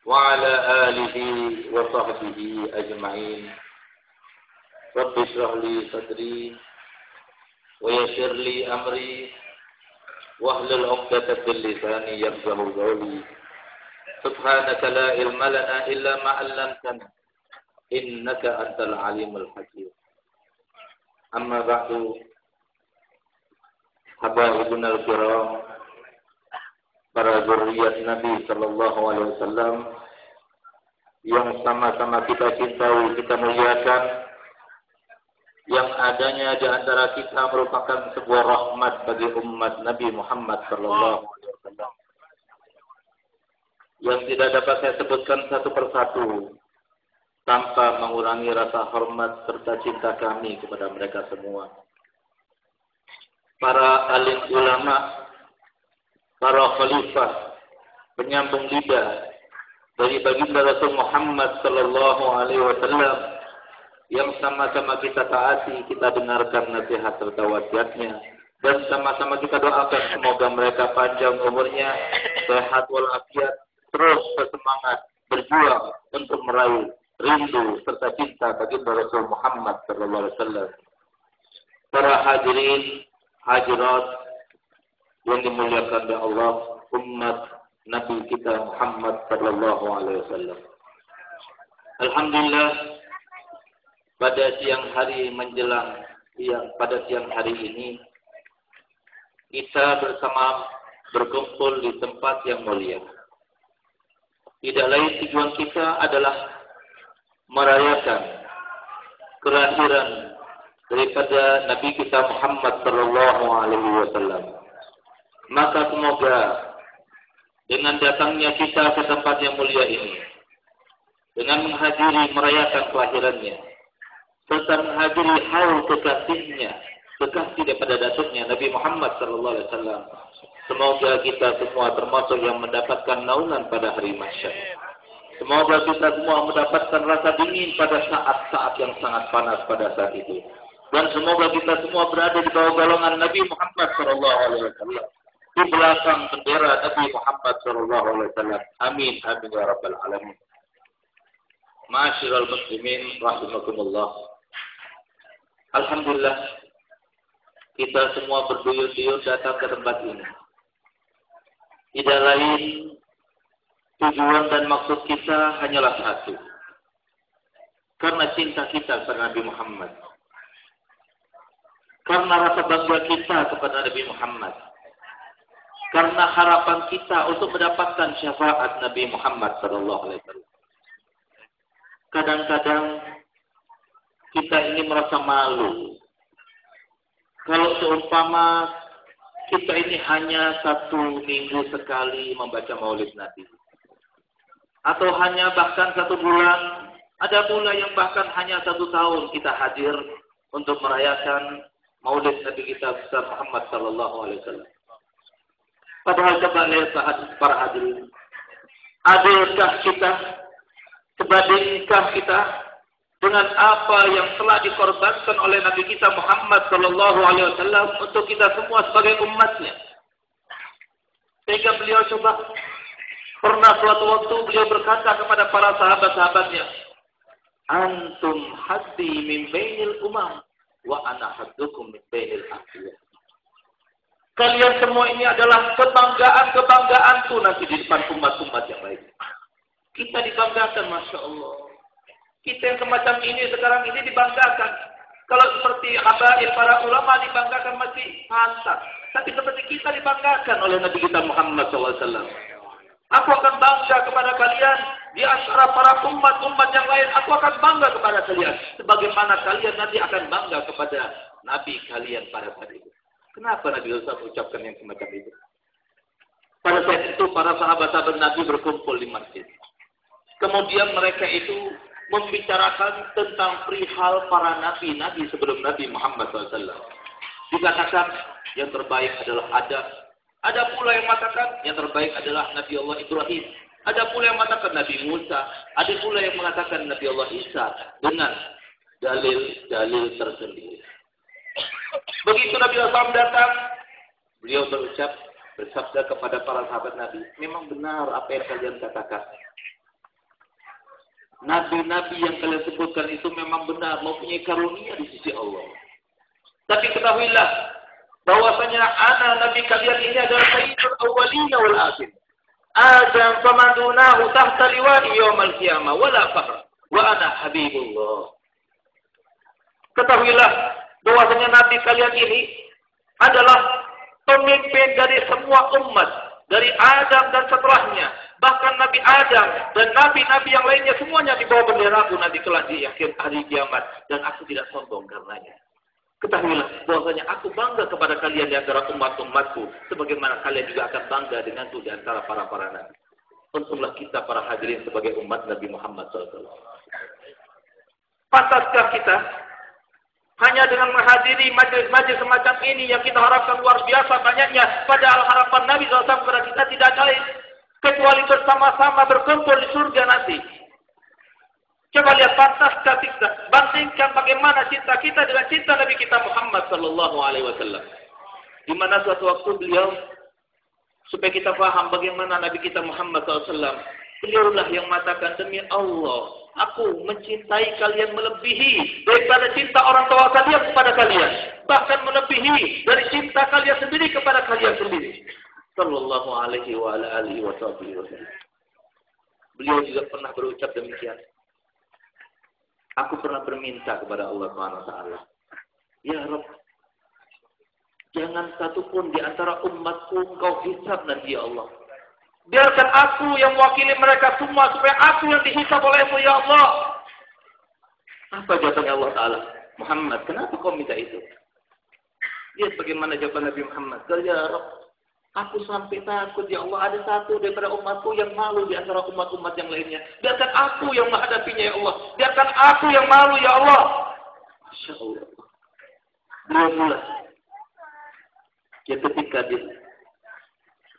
وعلى آله وصحبه أجمعين. رب اشرح لي صدري ويسر لي أمري واحلل عقدة من لساني يفقهوا قولي. سبحانك لا علم لنا إلا ما علمتنا إنك أنت العليم الحكيم. أما بعد، حبايبنا الكرام, para zuriat Nabi Sallallahu Alaihi Wasallam yang sama-sama kita cintai, kita muliakan, yang adanya di antara kita merupakan sebuah rahmat bagi umat Nabi Muhammad Sallallahu Alaihi Wasallam yang tidak dapat saya sebutkan satu persatu tanpa mengurangi rasa hormat serta cinta kami kepada mereka semua. Para alim ulama, para khalifah, penyambung lidah dari baginda Rasul Muhammad Sallallahu Alaihi Wasallam yang sama-sama kita taati, kita dengarkan nasihat serta wasiatnya, dan sama-sama kita doakan semoga mereka panjang umurnya, sehat walafiat, terus bersemangat berjuang untuk meraih rindu serta cinta baginda Rasul Muhammad Sallallahu Alaihi Wasallam. Para hadirin hadirat yang dimuliakan oleh Allah, umat Nabi kita Muhammad Sallallahu Alaihi Wasallam. Alhamdulillah, pada siang hari menjelang pada siang hari ini kita bersama berkumpul di tempat yang mulia. Tidak lain tujuan kita adalah merayakan kelahiran daripada Nabi kita Muhammad Sallallahu Alaihi Wasallam. Maka semoga dengan datangnya kita ke tempat yang mulia ini, dengan menghadiri merayakan kelahirannya, serta menghadiri haul kekasihnya, kekasih daripada datuknya Nabi Muhammad Sallallahu Alaihi Wasallam, semoga kita semua termasuk yang mendapatkan naungan pada hari mahsyar. Semoga kita semua mendapatkan rasa dingin pada saat-saat yang sangat panas pada saat itu. Dan semoga kita semua berada di bawah golongan Nabi Muhammad Sallallahu Alaihi Wasallam, di belakang bendera Nabi Muhammad Sallallahu Alaihi Wasallam. Amin, amin ya rabbal alamin. Ma'asyiral muslimin rahimakumullah. Alhamdulillah, kita semua berduyun-duyun datang ke tempat ini. Tidak lain tujuan dan maksud kita hanyalah satu. Karena cinta kita kepada Nabi Muhammad. Karena rasa bangga kita kepada Nabi Muhammad. Karena harapan kita untuk mendapatkan syafaat Nabi Muhammad Sallallahu Alaihi Wasallam. Kadang-kadang kita ini merasa malu kalau seumpama kita ini hanya 1 minggu sekali membaca maulid Nabi, atau hanya bahkan 1 bulan. Ada pula yang bahkan hanya 1 tahun kita hadir untuk merayakan maulid Nabi kita besar Muhammad Sallallahu Alaihi Wasallam. Padahal kembali para hadirin, adilkah kita, sebandingkah kita dengan apa yang telah dikorbankan oleh Nabi kita Muhammad Sallallahu Alaihi Wasallam untuk kita semua sebagai umatnya? Sehingga beliau coba pernah suatu waktu beliau berkata kepada para sahabat-sahabatnya, antum haddi min bainil umam wa ana haddukum min bainil anbiya. Kalian semua ini adalah kebanggaanku nanti di depan umat-umat yang lain. Kita dibanggakan, Masya Allah. Kita yang semacam ini sekarang ini dibanggakan. Kalau seperti habaib para ulama dibanggakan masih pantas. Tapi seperti kita dibanggakan oleh Nabi kita Muhammad SAW. Aku akan bangga kepada kalian di antara para umat-umat yang lain. Aku akan bangga kepada kalian. Sebagaimana kalian nanti akan bangga kepada Nabi kalian pada saat itu. Kenapa Nabi Muhammad mengucapkan yang semacam itu? Pada saat itu para sahabat-sahabat Nabi berkumpul di masjid. Kemudian mereka itu membicarakan tentang perihal para nabi-nabi sebelum Nabi Muhammad SAW. Dikatakan yang terbaik adalah Adam. Ada pula yang mengatakan yang terbaik adalah Nabi Allah Ibrahim. Ada pula yang mengatakan Nabi Musa. Ada pula yang mengatakan Nabi Allah Isa dengan dalil-dalil tersendiri. Begitu Nabi SAW datang, beliau bersabda kepada para sahabat Nabi, memang benar apa yang kalian katakan. Nabi-nabi yang kalian sebutkan itu memang benar mempunyai karunia di sisi Allah. Tapi ketahuilah bahwasanya anak nabi kalian ini adalah sayyidul awwalin wal akhirin. Adam famadunahu tahta liwa'i yaumal qiyamah wala fakhr wa ana habibullah. Ketahuilah bahwasanya nabi kalian ini adalah pemimpin dari semua umat, dari Adam dan setelahnya. Bahkan Nabi Adam dan nabi-nabi yang lainnya semuanya di bawah benderaku nanti kelak di akhir hari kiamat. Dan aku tidak sombong karenanya. Ketahuilah bahwasanya aku bangga kepada kalian di antara umat-umatku, sebagaimana kalian juga akan bangga denganku di antara para nabi. Untunglah kita para hadirin sebagai umat Nabi Muhammad SAW. Pantaskah kita hanya dengan menghadiri majelis-majelis semacam ini yang kita harapkan luar biasa banyaknya, padahal harapan Nabi SAW kepada kita tidak lain kecuali bersama-sama berkumpul di surga nanti. Coba lihat pantaskah kita, bandingkan bagaimana cinta kita dengan cinta Nabi kita Muhammad sallallahu alaihi wasallam. Di mana suatu waktu beliau, supaya kita paham bagaimana Nabi kita Muhammad SAW, beliaulah yang mengatakan, demi Allah, aku mencintai kalian melebihi daripada cinta orang tua kalian kepada kalian, bahkan melebihi dari cinta kalian sendiri kepada kalian sendiri. Sallallahu alaihi wa alihi wasallam. Beliau juga pernah berucap demikian. Aku pernah berminta kepada Allah Subhanahu wa taala, ya Rabb, jangan satupun di antara umatku engkau hisab nanti ya Allah. Biarkan aku yang mewakili mereka semua supaya aku yang dihisab olehmu ya Allah. Apa jawabannya Allah Ta'ala? Muhammad, kenapa kau minta itu? Lihat bagaimana jawaban Nabi Muhammad. Ya Rabb, aku sampai takut ya Allah ada satu daripada umatku yang malu di antara umat-umat yang lainnya. Biarkan aku yang menghadapinya ya Allah. Biarkan aku yang malu ya Allah. Masya Allah. Mula-mula. Ya ketika di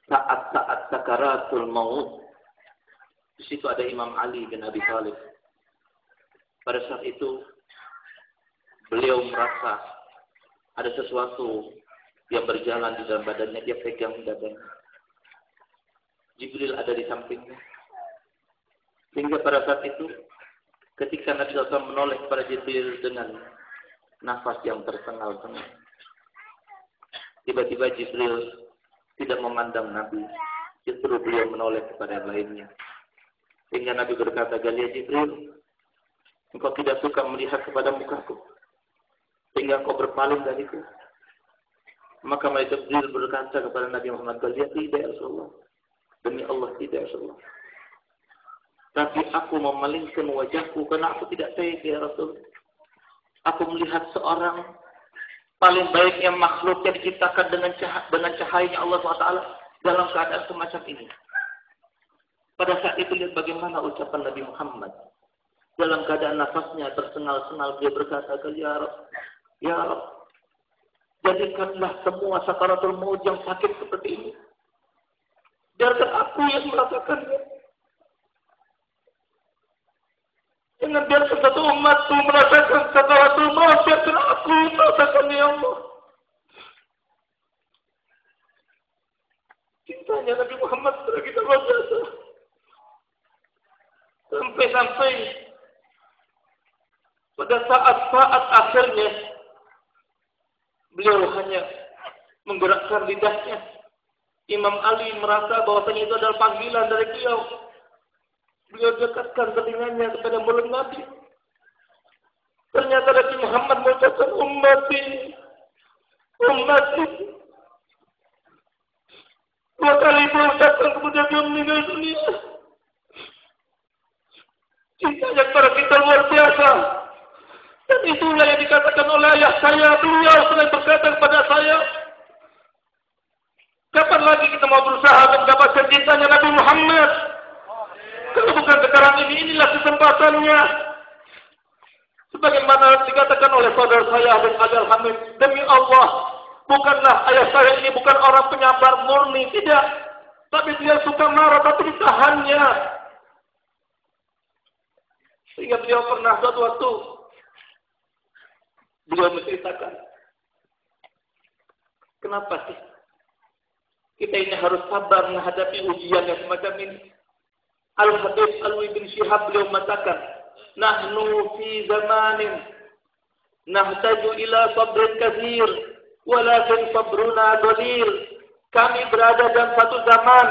saat-saat sakaratul maut, di situ ada Imam Ali bin Abi Thalib. Pada saat itu beliau merasa ada sesuatu yang berjalan di dalam badannya, dia pegang dadanya. Jibril ada di sampingnya. Sehingga pada saat itu, ketika Nabi SAW menoleh kepada Jibril dengan nafas yang tersengal-sengal, tiba-tiba Jibril tidak memandang Nabi, justru beliau menoleh kepada yang lainnya. Sehingga Nabi berkata, Galia Jibril, engkau tidak suka melihat kepada mukaku, sehingga engkau berpaling dariku. Maka malaikat Jibril berkata kepada Nabi Muhammad, Galia, tidak ya Rasulullah. Demi Allah tidak ya Rasulullah. Tapi aku memalingkan wajahku karena aku tidak tega ya Rasul. Aku melihat seorang paling baiknya makhluk yang diciptakan dengan cahayanya Allah SWT dalam keadaan semacam ini. Pada saat itu lihat bagaimana ucapan Nabi Muhammad. Dalam keadaan nafasnya tersengal-sengal, dia berkata, Ya Rabb, Ya Rabb, jadikanlah semua sakaratul maut yang sakit seperti ini. Biarkan aku yang merasakannya. Jangan biarkan satu umatku merasakan sakaratul maut, biarkan aku merasakannya ya Allah. Cintanya Nabi Muhammad kepada kita luar biasa. Sampai-sampai pada saat-saat akhirnya beliau hanya menggerakkan lidahnya. Imam Ali merasa bahwasanya itu adalah panggilan dari beliau. Beliau dekatkan telinganya kepada mulut Nabi. Ternyata Nabi Muhammad mengucapkan ummati, ummati. Dua kali beliau ucapkan kemudian dia meninggal dunia. Cintanya kepada kita luar biasa. Dan itulah yang dikatakan oleh ayah saya. Beliau selain berkata kepada saya, kapan lagi kita mau berusaha mendapatkan cintanya Nabi Muhammad? Kalau bukan sekarang ini, inilah kesempatannya. Sebagaimana dikatakan oleh saudara saya Habib Adal Hamid, demi Allah, bukanlah ayah saya ini bukan orang penyabar murni, tidak. Tapi dia suka marah, tapi ditahannya. Sehingga beliau pernah suatu waktu beliau menceritakan, kenapa sih kita ini harus sabar menghadapi ujian yang semacam ini? Al-Habib Alwi bin Syihab beliau mengatakan, nahnu fi zamanin nahtaju ila sabrin katsir, walakin sabruna qalil. Kami berada dalam satu zaman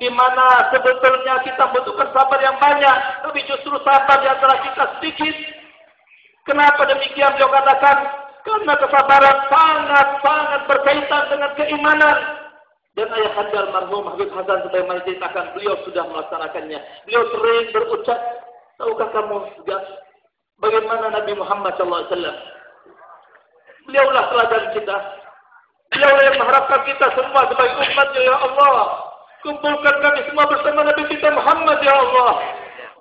di mana sebetulnya kita membutuhkan sabar yang banyak, tapi justru sabar di antara kita sedikit. Kenapa demikian? Beliau katakan, karena kesabaran sangat berkaitan dengan keimanan. Dan ayah anda almarhum Habib Hasan sebagaimana diceritakan, beliau sudah melaksanakannya. Beliau sering berucap, tahukah kamu bagaimana Nabi Muhammad SAW? Beliaulah teladan kita. Beliau yang mengharapkan kita semua sebagai umatnya, ya Allah. Kumpulkan kami semua bersama Nabi kita Muhammad, ya Allah.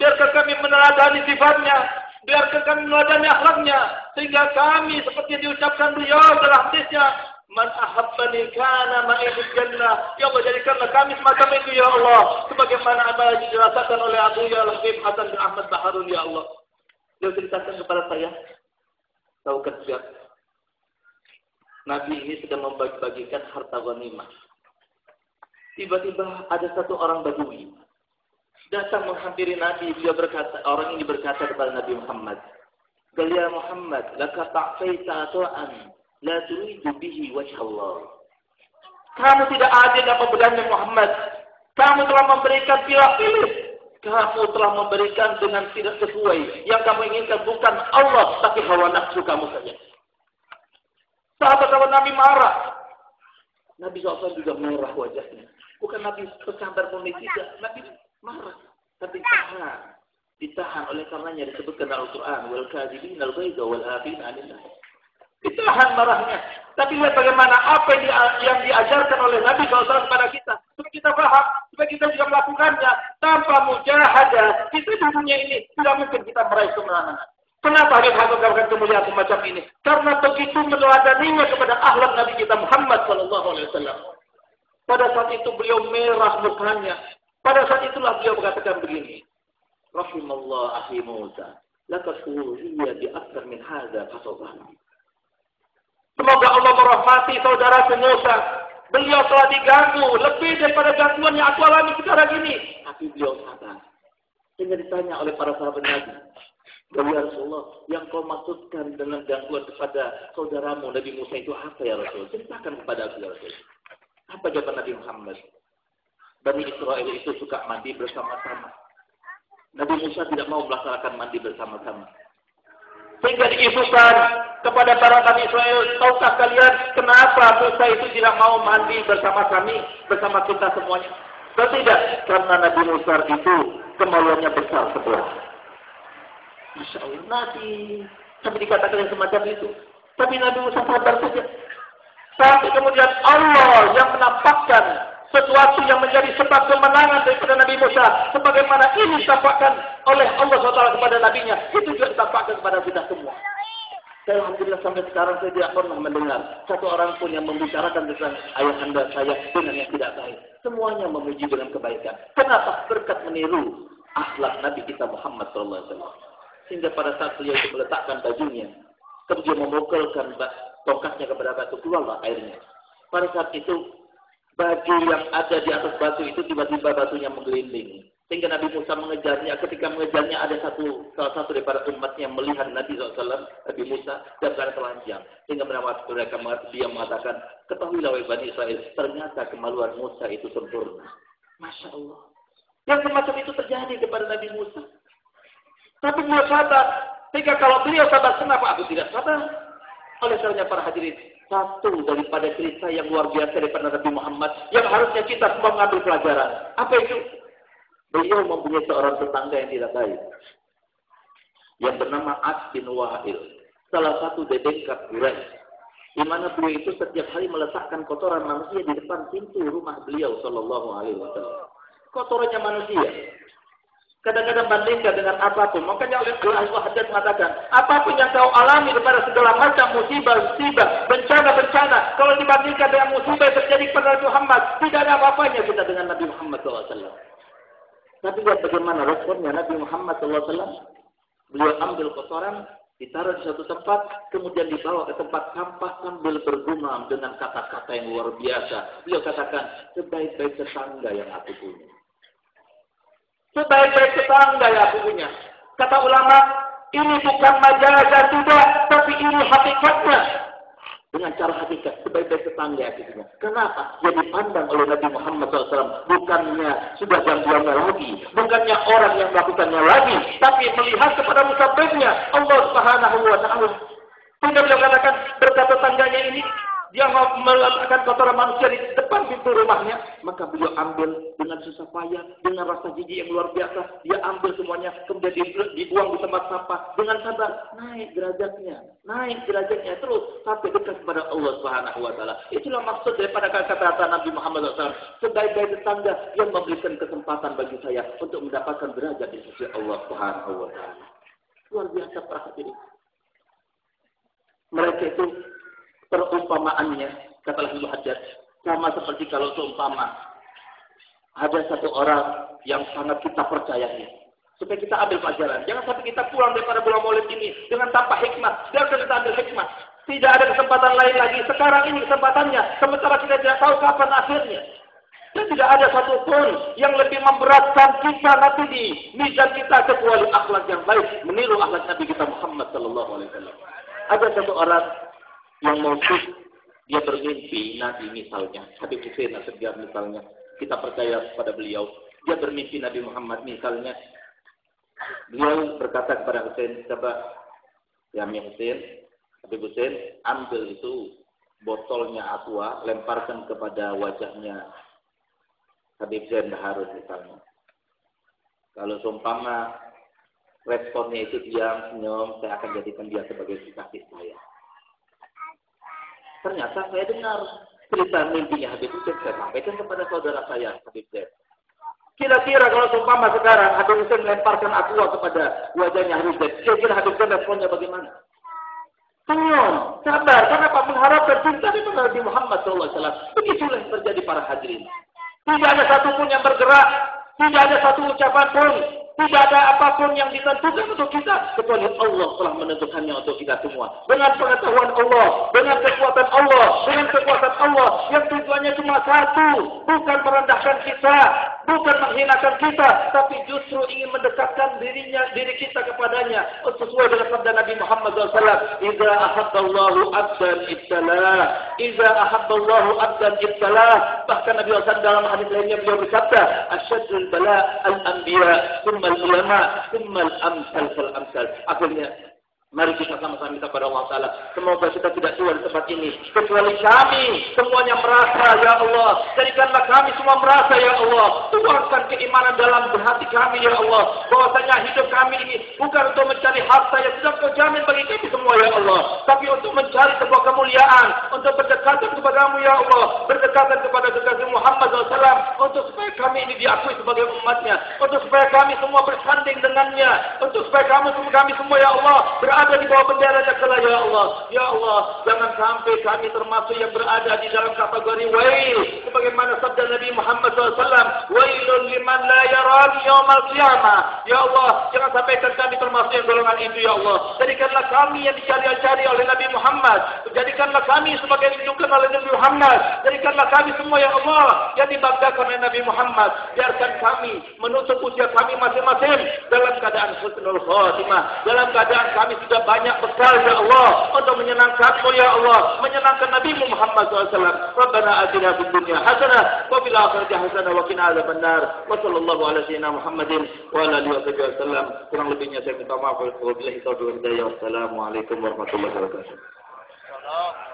Biarkan kami meneladani sifatnya. Biarkan kami meneladani akhlaknya. Sehingga kami seperti diucapkan beliau dalam hadisnya, man ahabbani kana ma'i fil jannah. Ya Allah, jadikanlah kami semacam itu, ya Allah. Sebagaimana apa yang dirasakan oleh Abu Ya Habib Hasan bin Ahmad Baharun, ya Allah. Dia ceritakan kepada saya, tahu kerja Nabi ini sedang membagi-bagikan harta ghanimah. Tiba-tiba ada satu orang Badui datang menghampiri Nabi. Dia berkata, orang ini berkata kepada Nabi Muhammad, "Ya Muhammad, laka ta'faita ta'an la turidu bihi wajh Allah." Kamu tidak adil dalam pemberian Muhammad. Kamu telah memberikan pilih-pilih. Kamu telah memberikan dengan tidak sesuai. Yang kamu inginkan bukan Allah, tapi hawa nafsu kamu saja. Sahabat-sahabat Nabi marah. Nabi SAW juga merah wajahnya. Bukan Nabi bersabar murni, tidak. Nabi marah. Tapi ditahan oleh karenanya disebutkan dalam Al-Quran. Wal kadhibina al-ghaiza wal afina 'anil nas. Ditahan marahnya. Tapi lihat bagaimana apa yang diajarkan oleh Nabi SAW kepada kita. Supaya kita paham. Supaya kita juga melakukannya. Tanpa mujahadah. Kita di dunia ini tidak mungkin kita meraih kemenangan. Kenapa Habib Hasan mendapatkan kemuliaan semacam ini? Karena begitu meneladaninya kepada akhlak Nabi kita Muhammad SAW. Pada saat itu beliau merah mukanya. Pada saat itulah beliau mengatakan begini. Rahimallah akhi Musa. Laka suhiyya bi akthar min hadza fasobani. Semoga Allah merahmati saudara Musa. Beliau telah diganggu lebih daripada gangguan yang aku alami sekarang ini. Tapi beliau sabar. Sehingga ditanya oleh para sahabat Nabi. Ya Rasulullah, yang kau maksudkan dengan gangguan kepada saudaramu Nabi Musa itu apa ya Rasul? Ceritakan kepada aku ya Rasul. Apa jawaban Nabi Muhammad? Bani Israel itu suka mandi bersama-sama. Nabi Musa tidak mau melaksanakan mandi bersama-sama. Sehingga diisukan kepada para Bani Israel, tahukah kalian kenapa Musa itu tidak mau mandi bersama kami, bersama kita semuanya? Tidak, karena Nabi Musa itu kemaluannya besar sebelah. Masya Allah, Nabi sampai dikatakan yang semacam itu. Tapi Nabi Musa sabar saja. Sampai kemudian Allah yang menampakkan sesuatu yang menjadi sebab kemenangan daripada Nabi Musa. Sebagaimana ini ditampakkan oleh Allah SWT kepada Nabi-Nya. Itu juga ditampakkan kepada kita semua. Saya alhamdulillah sampai sekarang saya tidak pernah mendengar satu orang pun yang membicarakan tentang ayahanda saya dengan yang tidak baik. Semuanya memuji dengan kebaikan. Kenapa? Berkat meniru akhlak Nabi kita Muhammad SAW. Sehingga pada saat beliau itu meletakkan bajunya, kemudian memukulkan tongkatnya kepada batu, keluarlah airnya. Pada saat itu, baju yang ada di atas batu itu tiba-tiba batunya menggelinding. Sehingga Nabi Musa mengejarnya. Ketika mengejarnya ada salah satu daripada umatnya yang melihat Nabi SAW, Nabi Musa, dan karena telanjang. Sehingga dia mengatakan, ketahuilah wahai Bani Israel, ternyata kemaluan Musa itu sempurna. Masya Allah. Yang semacam itu terjadi kepada Nabi Musa. Tapi beliau sabar. Sehingga kalau beliau sabar, kenapa aku tidak sabar? Oleh karenanya para hadirin, satu daripada cerita yang luar biasa daripada Nabi Muhammad yang harusnya kita semua mengambil pelajaran. Apa itu? Beliau mempunyai seorang tetangga yang tidak baik, yang bernama As bin Wa'il, salah satu dedengkap Quraisy, di mana beliau itu setiap hari meletakkan kotoran manusia di depan pintu rumah beliau Shallallahu Alaihi Wasallam. Kotorannya manusia. Kadang-kadang bandingkan dengan apapun. Makanya oleh Allah Haddad mengatakan, apapun yang kau alami daripada segala macam musibah, bencana, kalau dibandingkan dengan musibah yang terjadi kepada Nabi Muhammad, tidak ada apa-apanya kita dengan Nabi Muhammad SAW. Tapi lihat bagaimana responnya Nabi Muhammad SAW. Beliau ambil kotoran, ditaruh di suatu tempat, kemudian dibawa ke tempat sampah sambil bergumam dengan kata-kata yang luar biasa. Beliau katakan, sebaik-baik tetangga yang aku punya. Sebaik-baik tetangga yang aku punya. Kata ulama, ini bukan majazah tidak, tapi ini hakikatnya. Dengan cara hakikat, sebaik-baik tetangga akhirnya. Kenapa? Dia dipandang oleh Nabi Muhammad SAW. Bukannya sudah gangguannya lagi. Bukannya orang yang melakukannya lagi. Tapi melihat kepada musabibnya. Allah Subhanahu wa Ta'ala. Tidak beliau katakan berkat tetangganya ini. Dia meletakkan kotoran manusia di depan pintu rumahnya. Maka beliau ambil dengan susah payah. Dengan rasa jijik yang luar biasa. Dia ambil semuanya. Kemudian dibuang di tempat sampah. Dengan sabar. Naik derajatnya. Naik derajatnya. Terus sampai dekat kepada Allah Subhanahu wa Ta'ala. Itulah maksud daripada kata-kata Nabi Muhammad SAW. Sebaik-baik tetangga yang memberikan kesempatan bagi saya. Untuk mendapatkan derajat di sisi Allah Subhanahu wa Ta'ala. Luar biasa para hadirin. Mereka itu perumpamaannya, kata Ibnu Hajar, sama seperti kalau seumpama ada satu orang yang sangat kita percayai, supaya kita ambil pelajaran. Jangan sampai kita pulang daripada bulan Maulid ini dengan tanpa hikmah. Jangan kita ambil hikmah. Tidak ada kesempatan lain lagi. Sekarang ini kesempatannya, sementara kita tidak tahu kapan akhirnya. Dan tidak ada satupun yang lebih memberatkan kita nanti di mizan kita kecuali akhlak yang baik, meniru akhlak Nabi kita Muhammad sallallahu alaihi wasallam. Ada satu orang yang maksud dia bermimpi Nabi misalnya, Habib Hussein Asy-Syafi'i misalnya, kita percaya kepada beliau, dia bermimpi Nabi Muhammad misalnya, beliau berkata kepada Hussein, coba ya Hussein, Habib Hussein, ambil itu botolnya aqua, lemparkan kepada wajahnya Habib Zain Harun misalnya. Kalau seumpama responnya itu diam, senyum, saya akan jadikan dia sebagai kekasih saya. Ternyata saya dengar cerita mimpinya Habib Hussein, saya sampaikan kepada saudara saya, Habib Zain. Kira-kira kalau seumpama sekarang Habib Hussein melemparkan aqua kepada wajahnya Habib Zain, kira-kira Habib Zain responnya bagaimana? Senyum, sabar, kenapa? Mengharapkan cinta dari Nabi Muhammad SAW. Begitulah yang terjadi para hadirin. Tidak ada satupun yang bergerak, tidak ada satu ucapan pun, tidak ada apapun yang ditentukan untuk kita kecuali Allah telah menentukannya untuk kita semua. Dengan pengetahuan Allah, dengan kekuatan Allah, yang tujuannya cuma satu, bukan merendahkan kita, bukan menghinakan kita, tapi justru ingin mendekatkan diri kita kepadanya. Sesuai dengan sabda Nabi Muhammad SAW, "Idza ahabballahu 'abdan ibtalah, idza ahabballahu 'abdan ibtalah." Bahkan Nabi SAW dalam hadis lainnya beliau bersabda, "Asyaddul bala al-anbiya, thumma al-ulama, thumma al-amsal fal-amsal." Akhirnya mari kita sama-sama minta kepada Allah Ta'ala, semoga kita tidak keluar di tempat ini kecuali kami semuanya merasa, ya Allah, jadikanlah kami semua merasa, ya Allah, tuangkan keimanan dalam hati kami, ya Allah, bahwasanya hidup kami ini bukan untuk mencari harta yang sudah Kau jamin bagi kami semua, ya Allah, tapi untuk mencari sebuah kemuliaan, untuk berdekatan kepadamu, ya Allah, berdekatan kepada kekasih Muhammad SAW, untuk supaya kami ini diakui sebagai umatnya, untuk supaya kami semua bersanding dengannya, untuk supaya kami semua, ya Allah, berada di bawah bendera Jaksa, ya Allah. Ya Allah, jangan sampai kami termasuk yang berada di dalam kategori wail, sebagaimana sabda Nabi Muhammad SAW, wailun liman la yarani yaumal qiyamah. Ya Allah, jangan sampai kami termasuk yang golongan itu, ya Allah. Jadikanlah kami yang dicari-cari oleh Nabi Muhammad, jadikanlah kami sebagai ditunjukkan oleh Nabi Muhammad, jadikanlah kami semua, ya Allah, yang dibanggakan oleh Nabi Muhammad. Biarkan kami menutup usia kami masing-masing dalam keadaan husnul khatimah, dalam keadaan kami sudah banyak bekal, ya Allah, untuk menyenangkan-Mu, ya Allah, menyenangkan Nabi Muhammad SAW. Rabbana atina fid dunya hasanah wa fil akhirati hasanah wa qina adzabannar. Wa sallallahu ala sayyidina Muhammadin wa ala alihi wasallam. Kurang lebihnya saya minta maaf. Wabillahi taufiq wal hidayah. Wassalamualaikum warahmatullahi wabarakatuh.